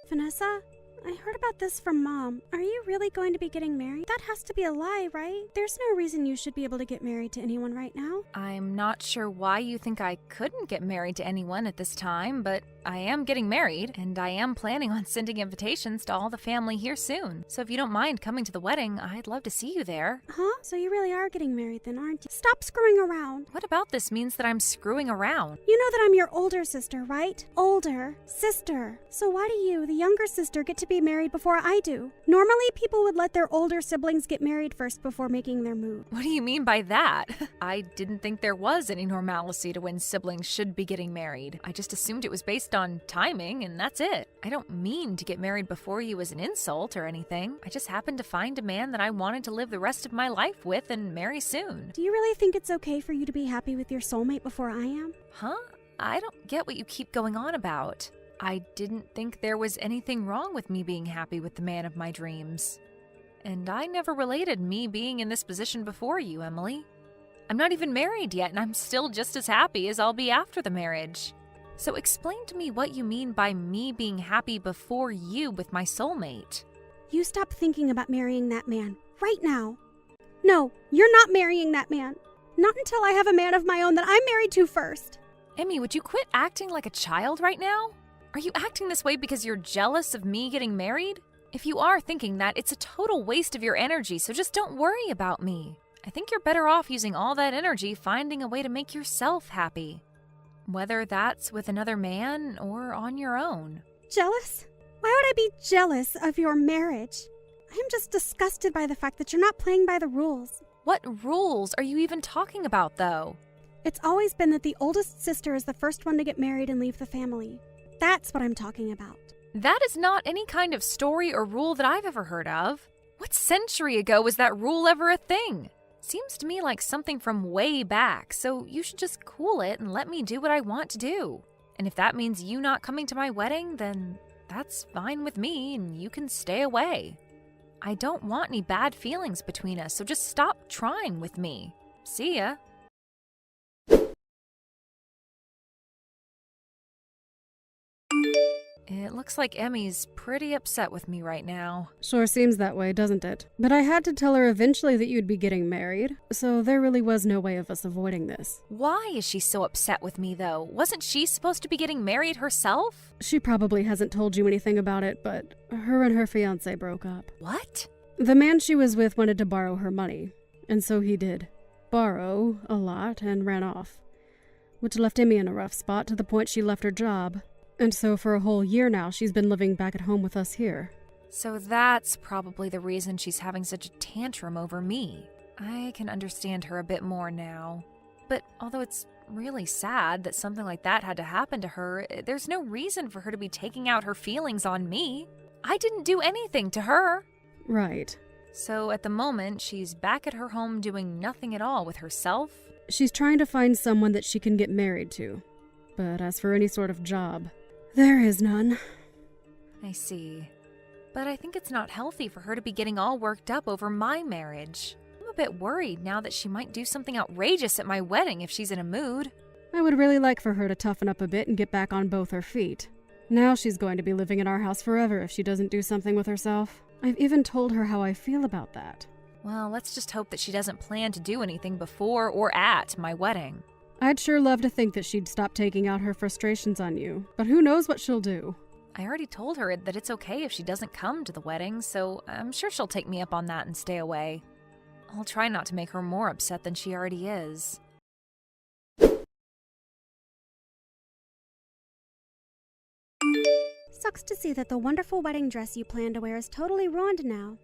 Vanessa, I heard about this from Mom. Are you really going to be getting married? That has to be a lie, right? There's no reason you should be able to get married to anyone right now. I'm not sure why you think I couldn't get married to anyone at this time, but I am getting married, and I am planning on sending invitations to all the family here soon. So if you don't mind coming to the wedding, I'd love to see you there. Huh? So you really are getting married then, aren't you? Stop screwing around. What about this means that I'm screwing around? You know that I'm your older sister, right? Older sister. So why do you, the younger sister, get to be married before I do? Normally, people would let their older siblings get married first before making their move. What do you mean by that? I didn't think there was any normalcy to when siblings should be getting married. I just assumed it was based on timing, and that's it. I don't mean to get married before you as an insult or anything. I just happened to find a man that I wanted to live the rest of my life with and marry soon. Do you really think it's okay for you to be happy with your soulmate before I am? Huh? I don't get what you keep going on about. I didn't think there was anything wrong with me being happy with the man of my dreams. And I never related me being in this position before you, Emily. I'm not even married yet, and I'm still just as happy as I'll be after the marriage. So explain to me what you mean by me being happy before you with my soulmate. You stop thinking about marrying that man right now. No, you're not marrying that man. Not until I have a man of my own that I'm married to first. Emmy, would you quit acting like a child right now? Are you acting this way because you're jealous of me getting married? If you are thinking that, it's a total waste of your energy, so just don't worry about me. I think you're better off using all that energy finding a way to make yourself happy. Whether that's with another man or on your own. Jealous? Why would I be jealous of your marriage? I'm just disgusted by the fact that you're not playing by the rules. What rules are you even talking about, though? It's always been that the oldest sister is the first one to get married and leave the family. That's what I'm talking about. That is not any kind of story or rule that I've ever heard of. What century ago was that rule ever a thing? Seems to me like something from way back, so you should just cool it and let me do what I want to do. And if that means you not coming to my wedding, then that's fine with me and you can stay away. I don't want any bad feelings between us, so just stop trying with me. See ya. It looks like Emmy's pretty upset with me right now. Sure seems that way, doesn't it? But I had to tell her eventually that you'd be getting married, so there really was no way of us avoiding this. Why is she so upset with me, though? Wasn't she supposed to be getting married herself? She probably hasn't told you anything about it, but her and her fiancé broke up. What? The man she was with wanted to borrow her money, and so he did. Borrow a lot and ran off, which left Emmy in a rough spot to the point she left her job. And so for a whole year now, she's been living back at home with us here. So that's probably the reason she's having such a tantrum over me. I can understand her a bit more now. But although it's really sad that something like that had to happen to her, there's no reason for her to be taking out her feelings on me. I didn't do anything to her. Right. So at the moment, she's back at her home doing nothing at all with herself. She's trying to find someone that she can get married to. But as for any sort of job, there is none. I see. But I think it's not healthy for her to be getting all worked up over my marriage. I'm a bit worried now that she might do something outrageous at my wedding if she's in a mood. I would really like for her to toughen up a bit and get back on both her feet. Now she's going to be living in our house forever if she doesn't do something with herself. I've even told her how I feel about that. Well, let's just hope that she doesn't plan to do anything before or at my wedding. I'd sure love to think that she'd stop taking out her frustrations on you, but who knows what she'll do. I already told her that it's okay if she doesn't come to the wedding, so I'm sure she'll take me up on that and stay away. I'll try not to make her more upset than she already is. Sucks to see that the wonderful wedding dress you plan to wear is totally ruined now.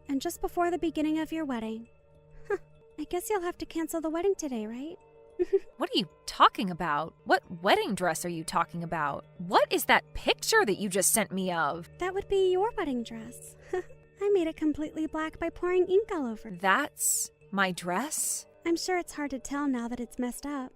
And just before the beginning of your wedding. I guess you'll have to cancel the wedding today, right? What are you talking about? What wedding dress are you talking about? What is that picture that you just sent me of? That would be your wedding dress. I made it completely black by pouring ink all over it. That's my dress? I'm sure it's hard to tell now that it's messed up.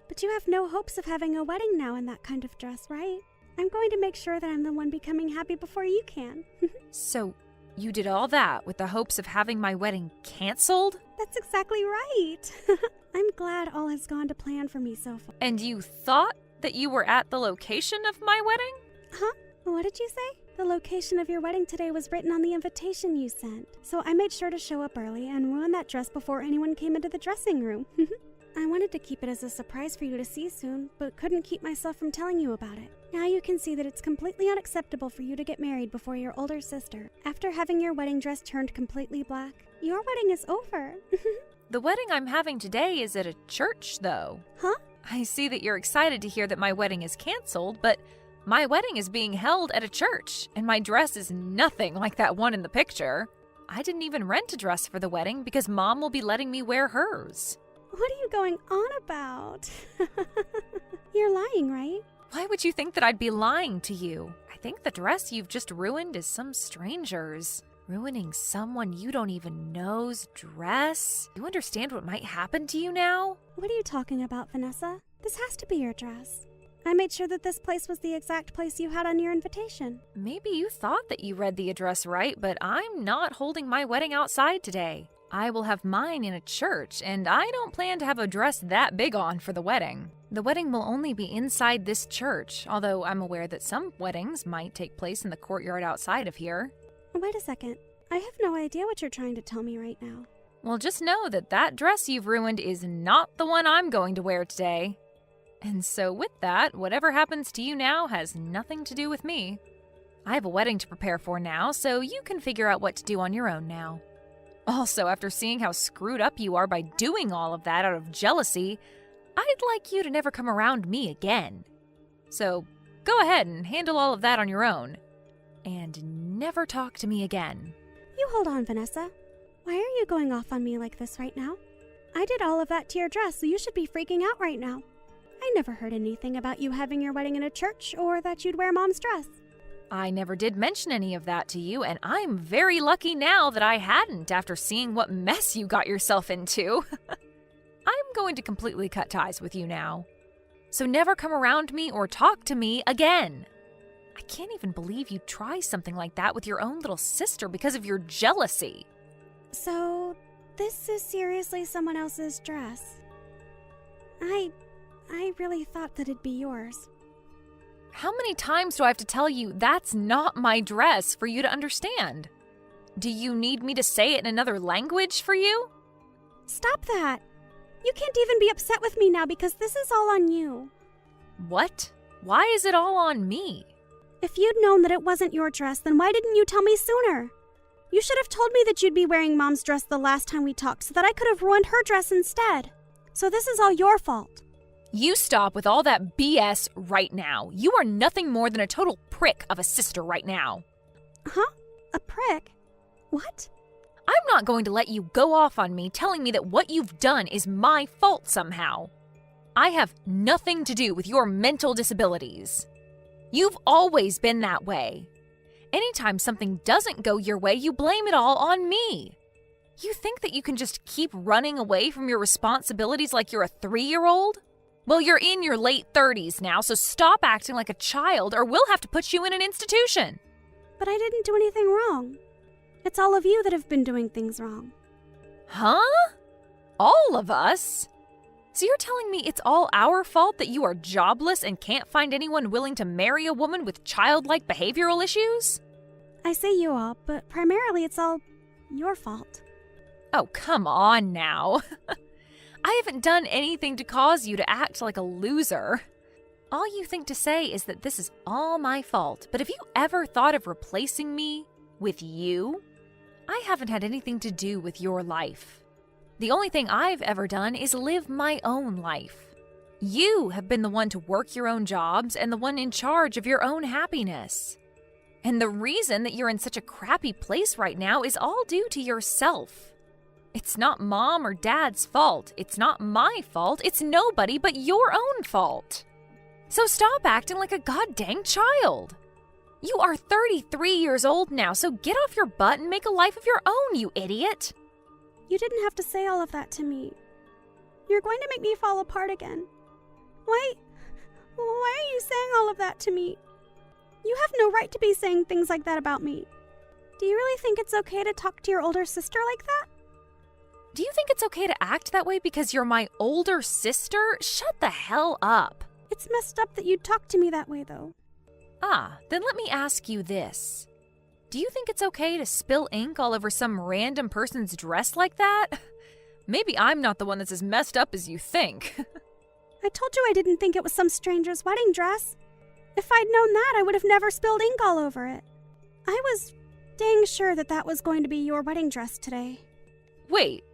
But you have no hopes of having a wedding now in that kind of dress, right? I'm going to make sure that I'm the one becoming happy before you can. So, you did all that with the hopes of having my wedding canceled? That's exactly right. I'm glad all has gone to plan for me so far. And you thought that you were at the location of my wedding? Huh? What did you say? The location of your wedding today was written on the invitation you sent, so I made sure to show up early and ruin that dress before anyone came into the dressing room. I wanted to keep it as a surprise for you to see soon, but couldn't keep myself from telling you about it. Now you can see that it's completely unacceptable for you to get married before your older sister. After having your wedding dress turned completely black, your wedding is over. The wedding I'm having today is at a church, though. Huh? I see that you're excited to hear that my wedding is canceled, but my wedding is being held at a church, and my dress is nothing like that one in the picture. I didn't even rent a dress for the wedding because Mom will be letting me wear hers. What are you going on about? You're lying, right? Why would you think that I'd be lying to you? I think the dress you've just ruined is some stranger's. Ruining someone you don't even know's dress? You understand what might happen to you now? What are you talking about, Vanessa? This has to be your dress. I made sure that this place was the exact place you had on your invitation. Maybe you thought that you read the address right, but I'm not holding my wedding outside today. I will have mine in a church, and I don't plan to have a dress that big on for the wedding. The wedding will only be inside this church, although I'm aware that some weddings might take place in the courtyard outside of here. Wait a second. I have no idea what you're trying to tell me right now. Well, just know that that dress you've ruined is not the one I'm going to wear today. And so with that, whatever happens to you now has nothing to do with me. I have a wedding to prepare for now, so you can figure out what to do on your own now. Also, after seeing how screwed up you are by doing all of that out of jealousy, I'd like you to never come around me again. So go ahead and handle all of that on your own. And never talk to me again. You hold on, Vanessa. Why are you going off on me like this right now? I did all of that to your dress, so you should be freaking out right now. I never heard anything about you having your wedding in a church or that you'd wear Mom's dress. I never did mention any of that to you, and I'm very lucky now that I hadn't after seeing what mess you got yourself into. I'm going to completely cut ties with you now. So never come around me or talk to me again. I can't even believe you'd try something like that with your own little sister because of your jealousy. So, this is seriously someone else's dress. I really thought that it'd be yours. How many times do I have to tell you that's not my dress for you to understand? Do you need me to say it in another language for you? Stop that! You can't even be upset with me now because this is all on you. What? Why is it all on me? If you'd known that it wasn't your dress, then why didn't you tell me sooner? You should have told me that you'd be wearing Mom's dress the last time we talked so that I could have ruined her dress instead. So this is all your fault. You stop with all that BS right now. You are nothing more than a total prick of a sister right now. Huh? A prick? What? I'm not going to let you go off on me telling me that what you've done is my fault somehow. I have nothing to do with your mental disabilities. You've always been that way. Anytime something doesn't go your way, you blame it all on me. You think that you can just keep running away from your responsibilities like you're a 3-year-old? Well, you're in your late 30s now, so stop acting like a child or we'll have to put you in an institution. But I didn't do anything wrong. It's all of you that have been doing things wrong. Huh? All of us? So you're telling me it's all our fault that you are jobless and can't find anyone willing to marry a woman with childlike behavioral issues? I say you all, but primarily it's all your fault. Oh, come on now. I haven't done anything to cause you to act like a loser. All you think to say is that this is all my fault, but have you ever thought of replacing me with you? I haven't had anything to do with your life. The only thing I've ever done is live my own life. You have been the one to work your own jobs and the one in charge of your own happiness. And the reason that you're in such a crappy place right now is all due to yourself. It's not Mom or Dad's fault. It's not my fault. It's nobody but your own fault. So stop acting like a goddamn child. You are 33 years old now, so get off your butt and make a life of your own, you idiot. You didn't have to say all of that to me. You're going to make me fall apart again. Why are you saying all of that to me? You have no right to be saying things like that about me. Do you really think it's okay to talk to your older sister like that? Do you think it's okay to act that way because you're my older sister? Shut the hell up. It's messed up that you'd talk to me that way, though. Then let me ask you this. Do you think it's okay to spill ink all over some random person's dress like that? Maybe I'm not the one that's as messed up as you think. I told you I didn't think it was some stranger's wedding dress. If I'd known that, I would have never spilled ink all over it. I was dang sure that was going to be your wedding dress today. Wait.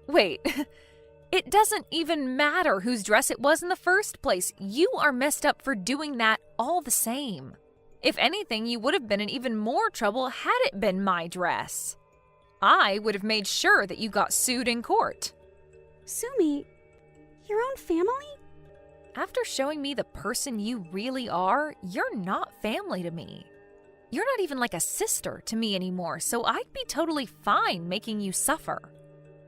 It doesn't even matter whose dress it was in the first place. You are messed up for doing that all the same. If anything, you would have been in even more trouble had it been my dress. I would have made sure that you got sued in court. Sue me? Your own family? After showing me the person you really are, you're not family to me. You're not even like a sister to me anymore, so I'd be totally fine making you suffer.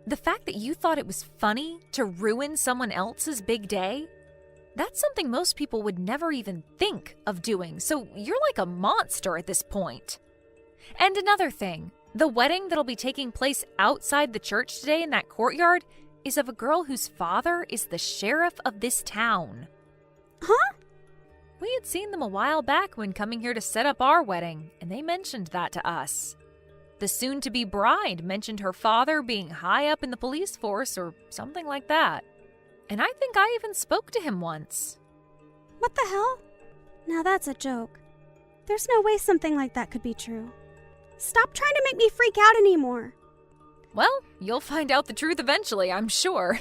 The fact that you thought it was funny to ruin someone else's big day, that's something most people would never even think of doing, so you're like a monster at this point. And another thing, the wedding that'll be taking place outside the church today in that courtyard is of a girl whose father is the sheriff of this town. Huh? We had seen them a while back when coming here to set up our wedding, and they mentioned that to us. The soon-to-be bride mentioned her father being high up in the police force or something like that. And I think I even spoke to him once. What the hell? Now that's a joke. There's no way something like that could be true. Stop trying to make me freak out anymore. Well, you'll find out the truth eventually, I'm sure.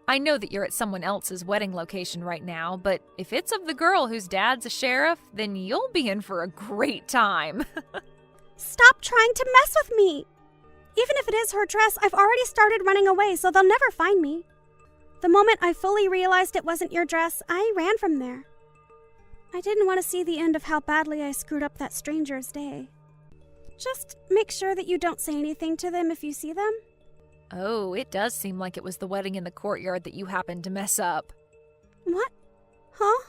I know that you're at someone else's wedding location right now, but if it's of the girl whose dad's a sheriff, then you'll be in for a great time. Stop trying to mess with me! Even if it is her dress, I've already started running away, so they'll never find me. The moment I fully realized it wasn't your dress, I ran from there. I didn't want to see the end of how badly I screwed up that stranger's day. Just make sure that you don't say anything to them if you see them. Oh, it does seem like it was the wedding in the courtyard that you happened to mess up. What? Huh?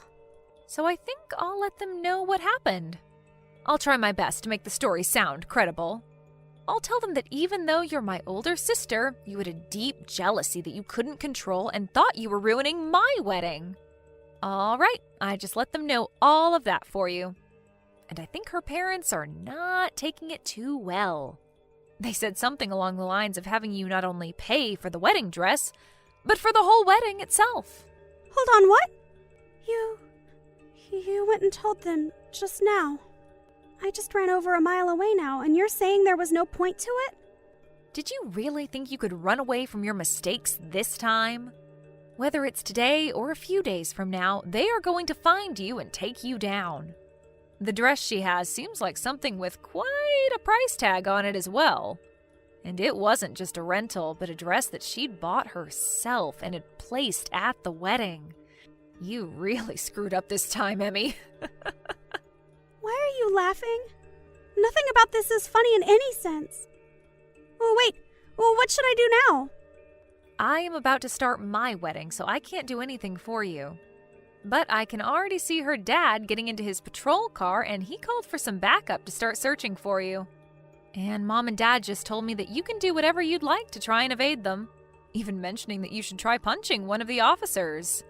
So I think I'll let them know what happened. I'll try my best to make the story sound credible. I'll tell them that even though you're my older sister, you had a deep jealousy that you couldn't control and thought you were ruining my wedding. All right, I just let them know all of that for you. And I think her parents are not taking it too well. They said something along the lines of having you not only pay for the wedding dress, but for the whole wedding itself. Hold on, what? You went and told them just now. I just ran over a mile away now, and you're saying there was no point to it? Did you really think you could run away from your mistakes this time? Whether it's today or a few days from now, they are going to find you and take you down. The dress she has seems like something with quite a price tag on it as well. And it wasn't just a rental, but a dress that she'd bought herself and had placed at the wedding. You really screwed up this time, Emmy. Why are you laughing? Nothing about this is funny in any sense. Oh, wait. Well, what should I do now? I am about to start my wedding, so I can't do anything for you. But I can already see her dad getting into his patrol car, and he called for some backup to start searching for you. And Mom and Dad just told me that you can do whatever you'd like to try and evade them, even mentioning that you should try punching one of the officers.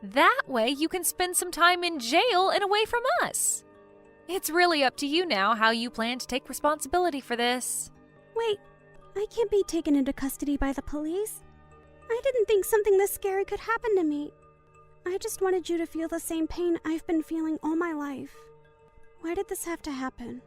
That way you can spend some time in jail and away from us. It's really up to you now how you plan to take responsibility for this. Wait, I can't be taken into custody by the police. I didn't think something this scary could happen to me. I just wanted you to feel the same pain I've been feeling all my life. Why did this have to happen?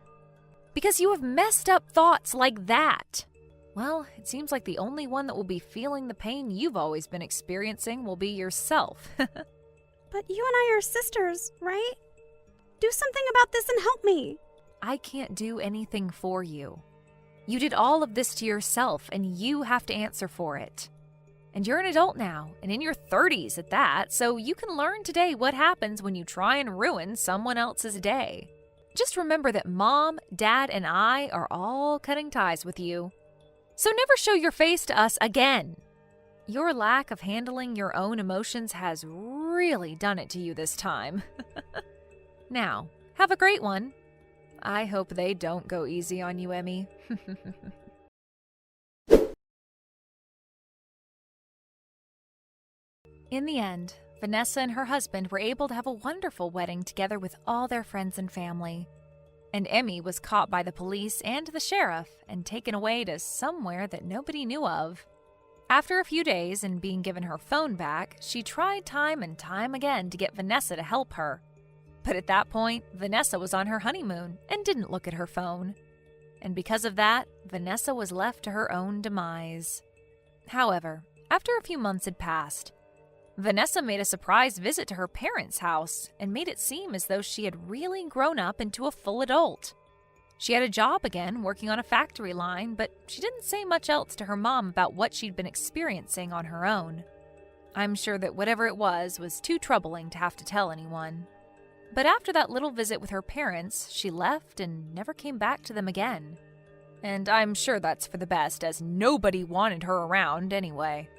Because you have messed up thoughts like that. Well, it seems like the only one that will be feeling the pain you've always been experiencing will be yourself. But you and I are sisters, right? Do something about this and help me. I can't do anything for you. You did all of this to yourself, and you have to answer for it. And you're an adult now, and in your 30s at that, so you can learn today what happens when you try and ruin someone else's day. Just remember that Mom, Dad, and I are all cutting ties with you. So never show your face to us again. Your lack of handling your own emotions has really done it to you this time. Now, have a great one. I hope they don't go easy on you, Emmy. In the end, Vanessa and her husband were able to have a wonderful wedding together with all their friends and family. And Emmy was caught by the police and the sheriff and taken away to somewhere that nobody knew of. After a few days and being given her phone back, she tried time and time again to get Vanessa to help her. But at that point, Vanessa was on her honeymoon and didn't look at her phone. And because of that, Vanessa was left to her own demise. However, after a few months had passed, Vanessa made a surprise visit to her parents' house and made it seem as though she had really grown up into a full adult. She had a job again, working on a factory line, but she didn't say much else to her mom about what she'd been experiencing on her own. I'm sure that whatever it was too troubling to have to tell anyone. But after that little visit with her parents, she left and never came back to them again. And I'm sure that's for the best, as nobody wanted her around anyway.